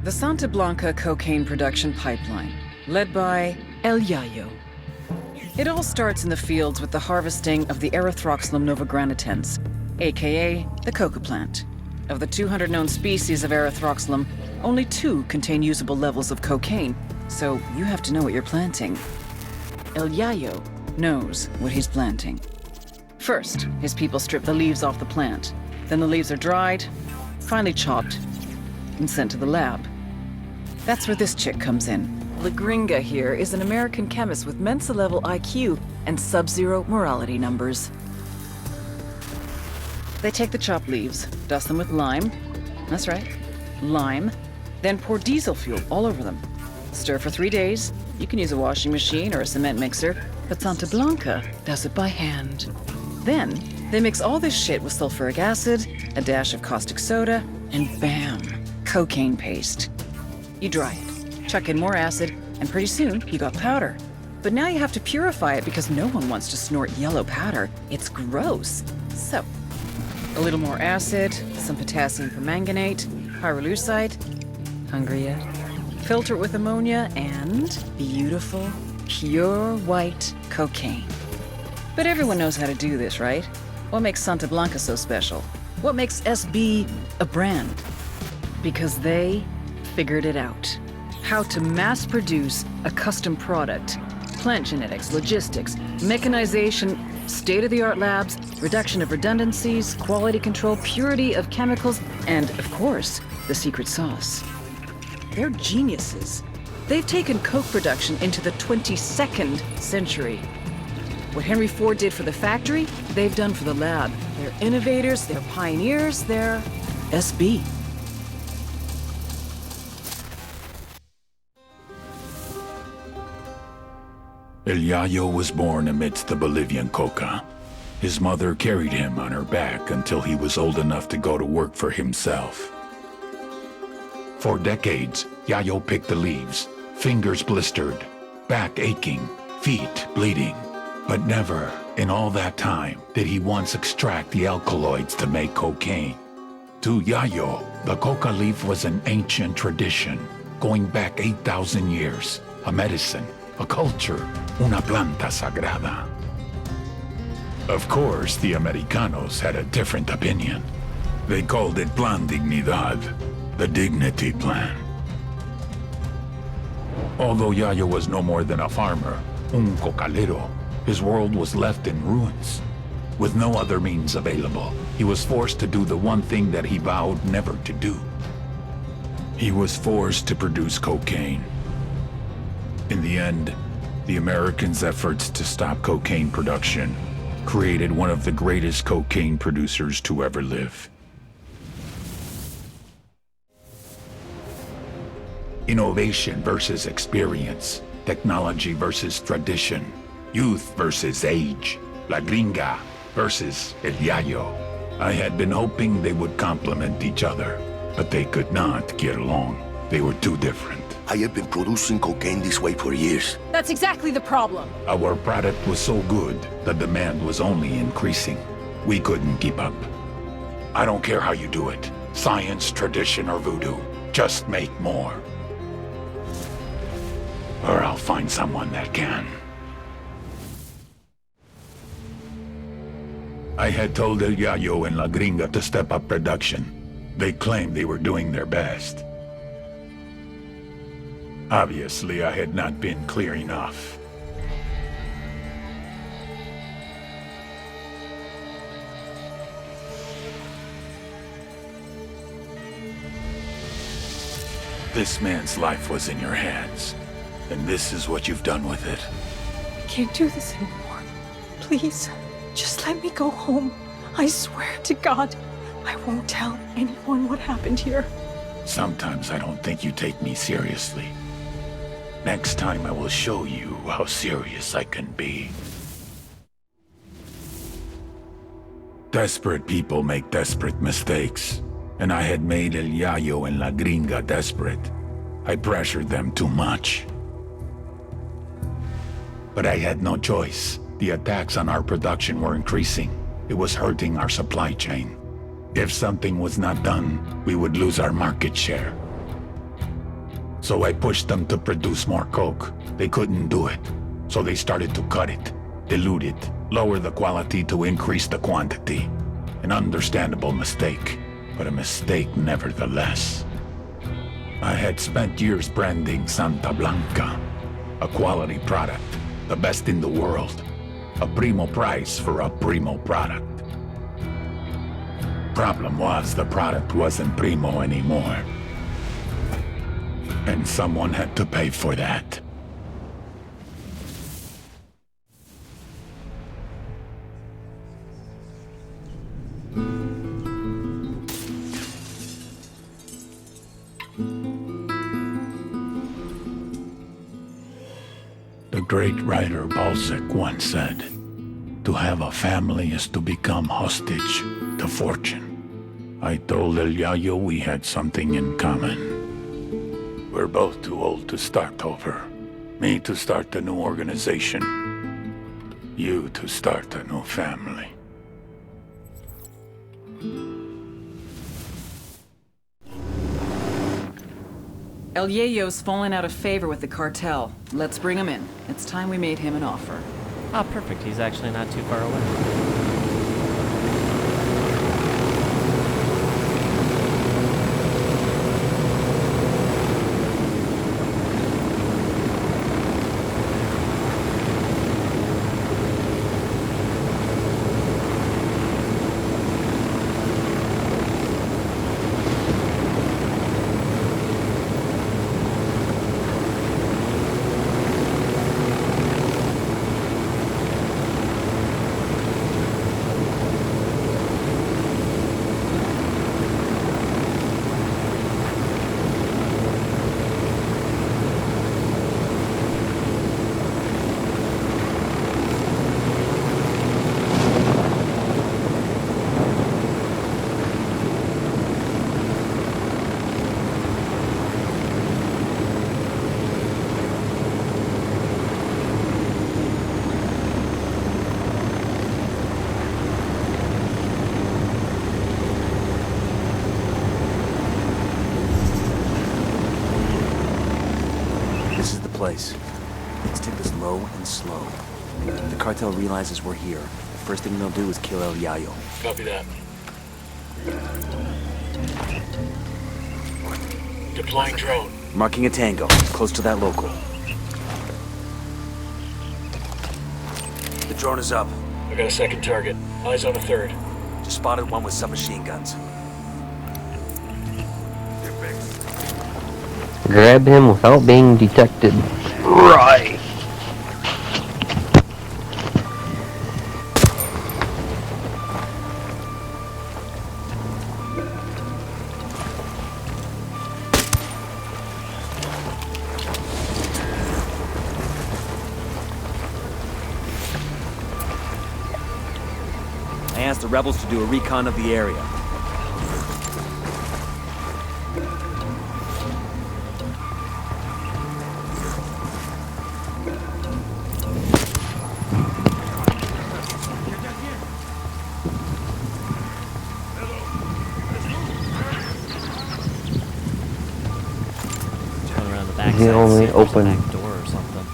The Santa Blanca cocaine production pipeline, led by El Yayo. It all starts in the fields with the harvesting of the Erythroxylum novogranitens, aka the coca plant. Of the 200 known species of Erythroxylum, only 2 contain usable levels of cocaine, so you have to know what you're planting. El Yayo knows what he's planting. First, his people strip the leaves off the plant. Then the leaves are dried, finally chopped, and sent to the lab. That's where this chick comes in. La Gringa here is an American chemist with Mensa-level IQ and sub-zero morality numbers. They take the chopped leaves, dust them with lime. That's right, lime. Then pour diesel fuel all over them. Stir for 3 days. You can use a washing machine or a cement mixer, but Santa Blanca does it by hand. Then, they mix all this shit with sulfuric acid, a dash of caustic soda, and bam, cocaine paste. You dry it, chuck in more acid, and pretty soon you got powder. But now you have to purify it because no one wants to snort yellow powder. It's gross. So, a little more acid, some potassium permanganate, pyrolusite. Hungry yet? Filter it with ammonia and beautiful, pure white cocaine. But everyone knows how to do this, right? What makes Santa Blanca so special? What makes SB a brand? Because they figured it out. How to mass produce a custom product. Plant genetics, logistics, mechanization, state-of-the-art labs, reduction of redundancies, quality control, purity of chemicals, and, of course, the secret sauce. They're geniuses. They've taken coke production into the 22nd century. What Henry Ford did for the factory, they've done for the lab. They're innovators, they're pioneers, they're SB. El Yayo was born amidst the Bolivian coca. His mother carried him on her back until he was old enough to go to work for himself. For decades, Yayo picked the leaves, fingers blistered, back aching, feet bleeding. But never, in all that time, did he once extract the alkaloids to make cocaine. To Yayo, the coca leaf was an ancient tradition, going back 8,000 years, a medicine, a culture, una planta sagrada. Of course, the Americanos had a different opinion. They called it Plan Dignidad, the dignity plan. Although Yayo was no more than a farmer, un cocalero, his world was left in ruins. With no other means available, he was forced to do the one thing that he vowed never to do. He was forced to produce cocaine. In the end, the Americans' efforts to stop cocaine production created one of the greatest cocaine producers to ever live. Innovation versus experience, technology versus tradition, youth versus age, La Gringa versus El Yayo. I had been hoping they would complement each other, but they could not get along. They were too different. I have been producing cocaine this way for years. That's exactly the problem. Our product was so good, the demand was only increasing. We couldn't keep up. I don't care how you do it, science, tradition, or voodoo. Just make more. Or I'll find someone that can. I had told El Yayo and La Gringa to step up production. They claimed they were doing their best. Obviously, I had not been clear enough. This man's life was in your hands, and this is what you've done with it. I can't do this anymore. Please, just let me go home. I swear to God, I won't tell anyone what happened here. Sometimes I don't think you take me seriously. Next time I will show you how serious I can be. Desperate people make desperate mistakes, and I had made El Yayo and La Gringa desperate. I pressured them too much. But I had no choice. The attacks on our production were increasing. It was hurting our supply chain. If something was not done, we would lose our market share. So I pushed them to produce more coke. They couldn't do it. So they started to cut it, dilute it, lower the quality to increase the quantity. An understandable mistake, but a mistake nevertheless. I had spent years branding Santa Blanca, a quality product, the best in the world. A primo price for a primo product. Problem was, the product wasn't primo anymore. And someone had to pay for that. The great writer Balzac once said, "To have a family is to become hostage to fortune." I told El Yayo we had something in common. We're both too old to start over. Me to start a new organization. You to start a new family. El Yayo's fallen out of favor with the cartel. Let's bring him in. It's time we made him an offer. Ah, perfect. He's actually not too far away. Place. Let's take this low and slow. If the cartel realizes we're here, the first thing they'll do is kill El Yayo. Copy that. Deploying drone. Marking a tango, close to that local. The drone is up. I got a second target. Eyes on a third. Just spotted one with submachine guns. Grab him without being detected. Right. I asked the rebels to do a recon of the area. He only open. Back door or something.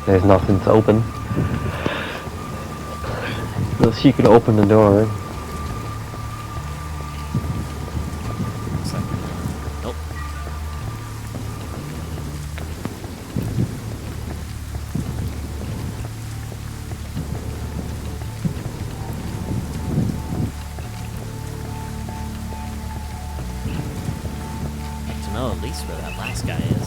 There's nothing to open. Unless you could open the door. Nope. To know at least where that last guy is.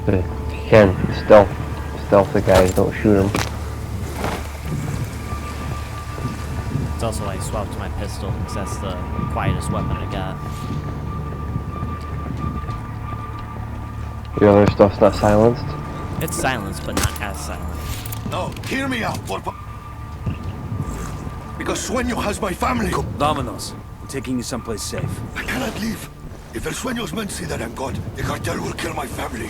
Sí. Ken, stealth the guys, don't shoot them. It's also why I swapped my pistol, because that's the quietest weapon I got. Your other stuff's not silenced? It's silenced, but not as silent. No, hear me out, because Sueno has my family. Vámonos. I'm taking you someplace safe. I cannot leave. If El Sueños men see that I'm gone, the cartel will kill my family.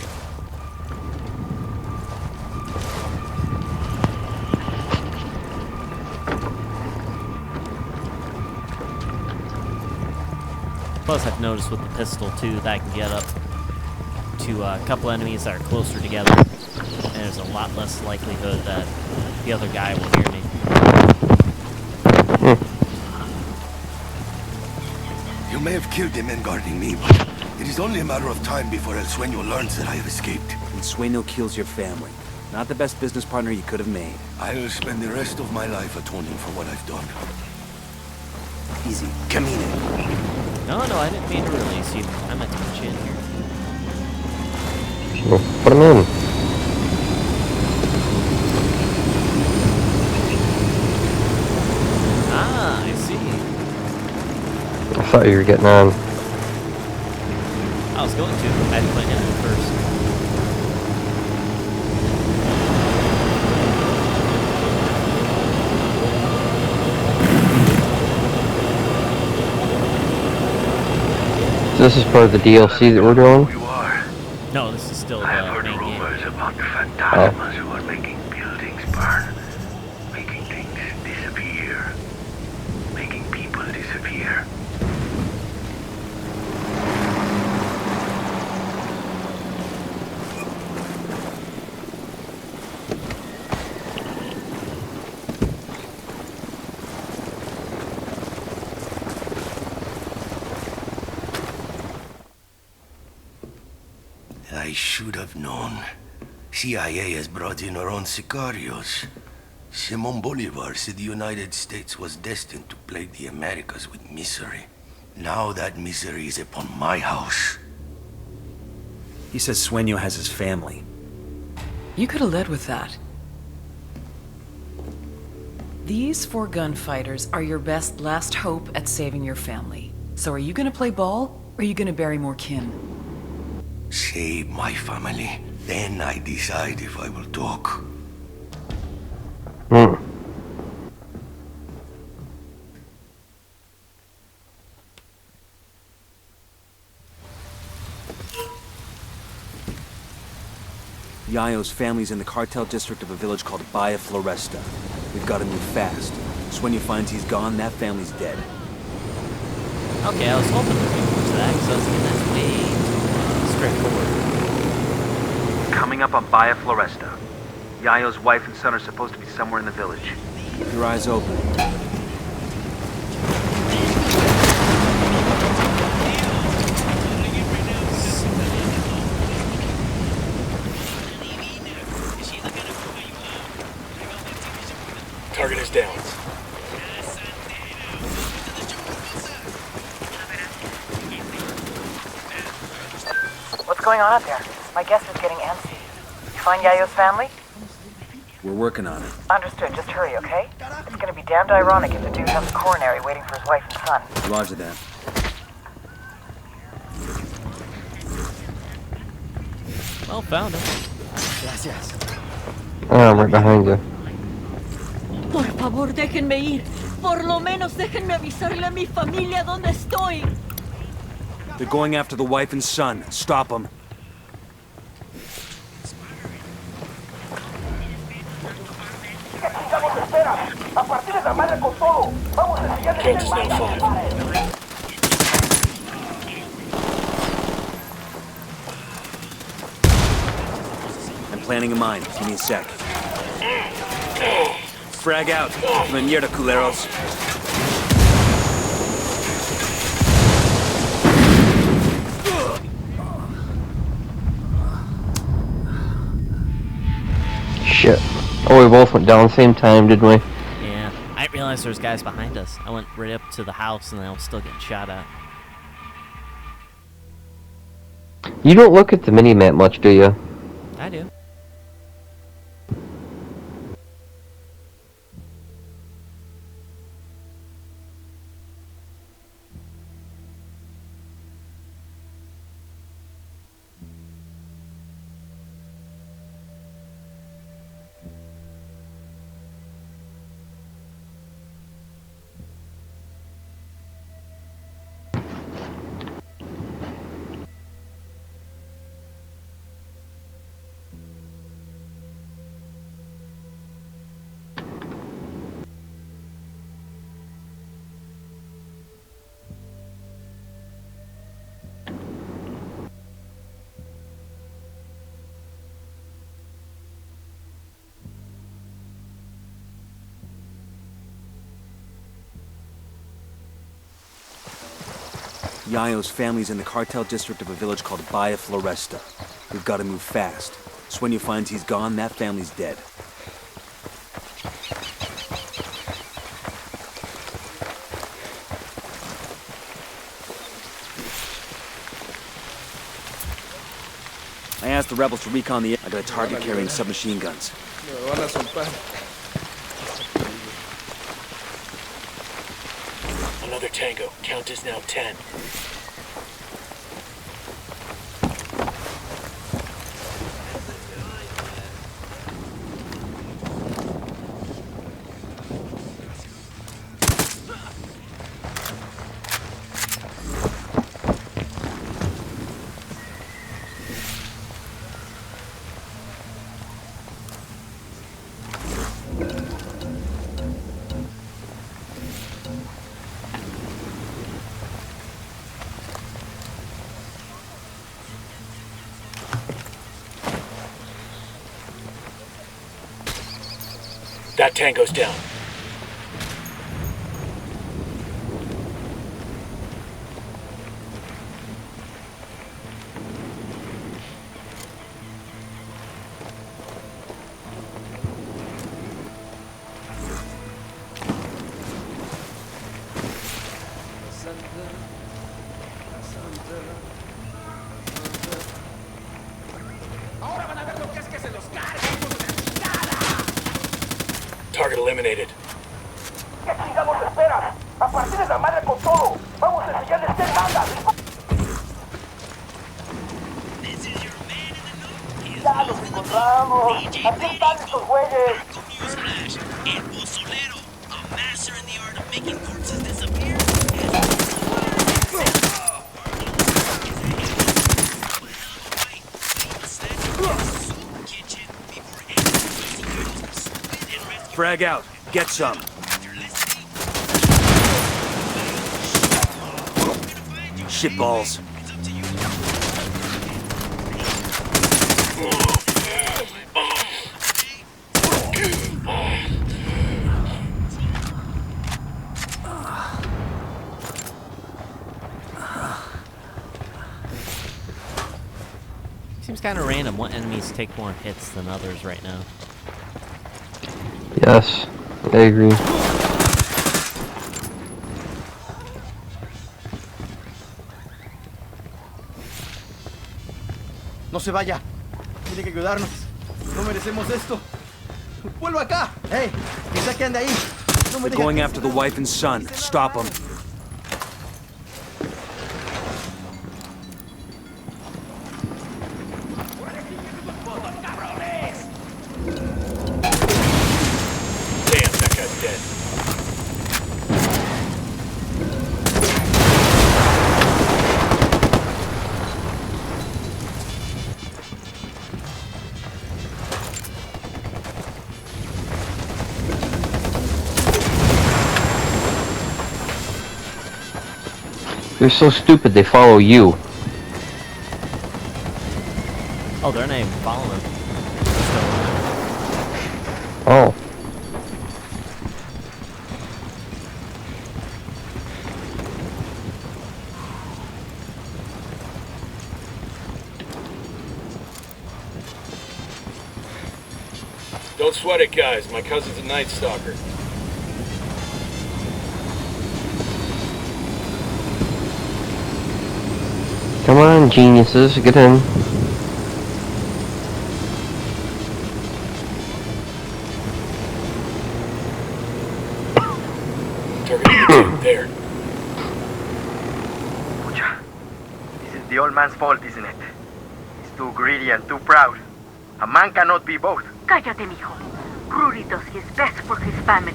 Plus, I've noticed with the pistol, too, that I can get up to a couple enemies that are closer together, and there's a lot less likelihood that the other guy will hear me. You may have killed the men guarding me, but it is only a matter of time before El Sueño learns that I have escaped. And Sueno kills your family. Not the best business partner you could have made. I will spend the rest of my life atoning for what I've done. Easy. Camine. No, I didn't mean to release you. I meant to put you in here. Well, put them in. Ah, I see. I thought you were getting on. I was going to. I had to put him in first. So this is part of the DLC that we're doing? You are. No, this is still the I have heard main game. rumors about the phantasmas who are making buildings burn, making things disappear, making people disappear. I should have known. CIA has brought in her own sicarios. Simon Bolivar said the United States was destined to plague the Americas with misery. Now that misery is upon my house. He says Sueno has his family. You could have led with that. These 4 gunfighters are your best last hope at saving your family. So are you gonna play ball, or are you gonna bury more kin? Save my family. Then I decide if I will talk. Yayo's family's in the cartel district of a village called Bahia Floresta. We've got to move fast. Sueno finds he's gone, that family's dead. Okay, I was hoping to be more to that, because I was thinking that's way too straightforward. Coming up on Bahia Floresta. Yayo's wife and son are supposed to be somewhere in the village. Keep your eyes open. Target is down. What's going on out there? My guest is getting antsy. You find Yayo's family? We're working on it. Understood. Just hurry, okay? It's gonna be damned ironic if the dude has a coronary waiting for his wife and son. Roger that. Well, found him. I'm right behind you. Por favor, déjenme ir. Por lo menos déjenme avisarle a mi familia dónde estoy. They're going after the wife and son. Stop them. Count is now 5. I'm planting a mine. Give me a sec. Frag out. Mierda, culeros. Shit. Oh, we both went down the same time, didn't we? Yeah, I didn't realize there was guys behind us. I went right up to the house and I was still getting shot at. You don't look at the mini-map much, do you? I I do. Yayo's family's in the cartel district of a village called Bahia Floresta. We've got to move fast. Sueno finds he's gone, that family's dead. I asked the rebels to recon the... I got a target carrying submachine guns. Another tango. Count is now 10. That tango's down. Target eliminated. ¿Qué chingados esperas? A partir de la madre con todo. Vamos a enseñarles qué manda. Ya los encontramos. Aquí están estos güeyes. El pozolero, a master in the art of making corpses disappear. Frag out. Get some. Shitballs. Seems kind of random what enemies take more hits than others right now. Yes, I agree. No se vaya. Tiene que ayudarnos. No merecemos esto. ¡Vuelva acá! ¡Hey! ¡Que saquen de ahí! No me They're going after the wife and son. Stop them. Damn, that guy's dead. They're so stupid they follow you. Oh, they're not even following. Oh. Don't sweat it, guys. My cousin's a night stalker. Come on, geniuses, get in. fault, isn't it? He's too greedy and too proud. A man cannot be both. Cállate, mijo. Rudy does his best for his family.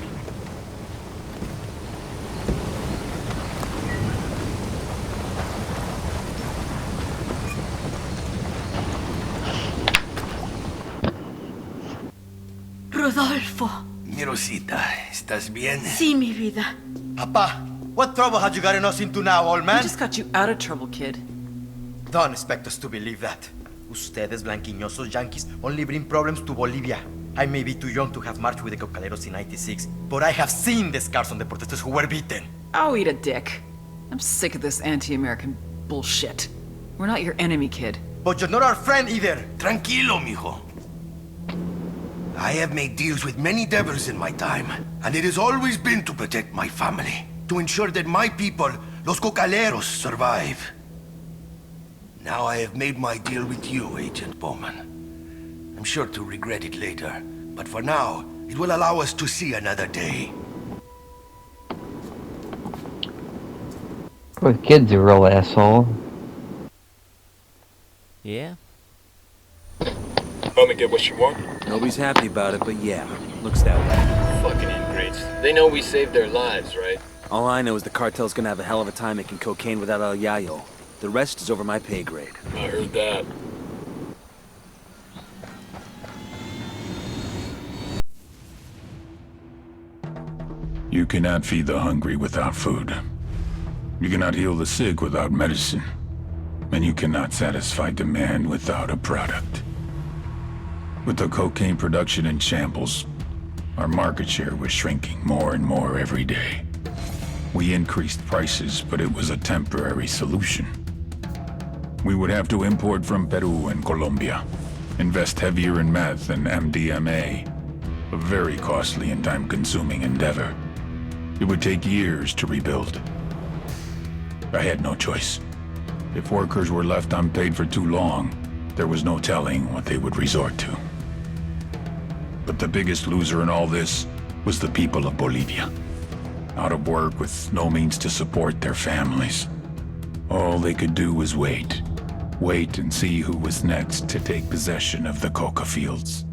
Rodolfo. Mi Rosita, ¿estás bien? Sí, mi vida. Papa, what trouble had you gotten us into now, old I man? just got you out of trouble, kid. Don't expect us to believe that. Ustedes, blanquiñosos yankees, only bring problems to Bolivia. I may be too young to have marched with the cocaleros in '96, but I have seen the scars on the protesters who were beaten. Oh, eat a dick. I'm sick of this anti-American bullshit. We're not your enemy, kid. But you're not our friend either. Tranquilo, mijo. I have made deals with many devils in my time, and it has always been to protect my family, to ensure that my people, los cocaleros, survive. Now I have made my deal with you, Agent Bowman. I'm sure to regret it later, but for now, it will allow us to see another day. Well, the kid's a real asshole. Yeah. Homie get what you want? Nobody's happy about it, but yeah, looks that way. Fucking ingrates. They know we saved their lives, right? All I know is the cartel's gonna have a hell of a time making cocaine without El Yayo. The rest is over my pay grade. I heard that. You cannot feed the hungry without food. You cannot heal the sick without medicine. And you cannot satisfy demand without a product. With the cocaine production in shambles, our market share was shrinking more and more every day. We increased prices, but it was a temporary solution. We would have to import from Peru and Colombia, invest heavier in meth and MDMA, a very costly and time-consuming endeavor. It would take years to rebuild. I had no choice. If workers were left unpaid for too long, there was no telling what they would resort to. But the biggest loser in all this was the people of Bolivia. Out of work with no means to support their families. All they could do was wait. Wait and see who was next to take possession of the coca fields.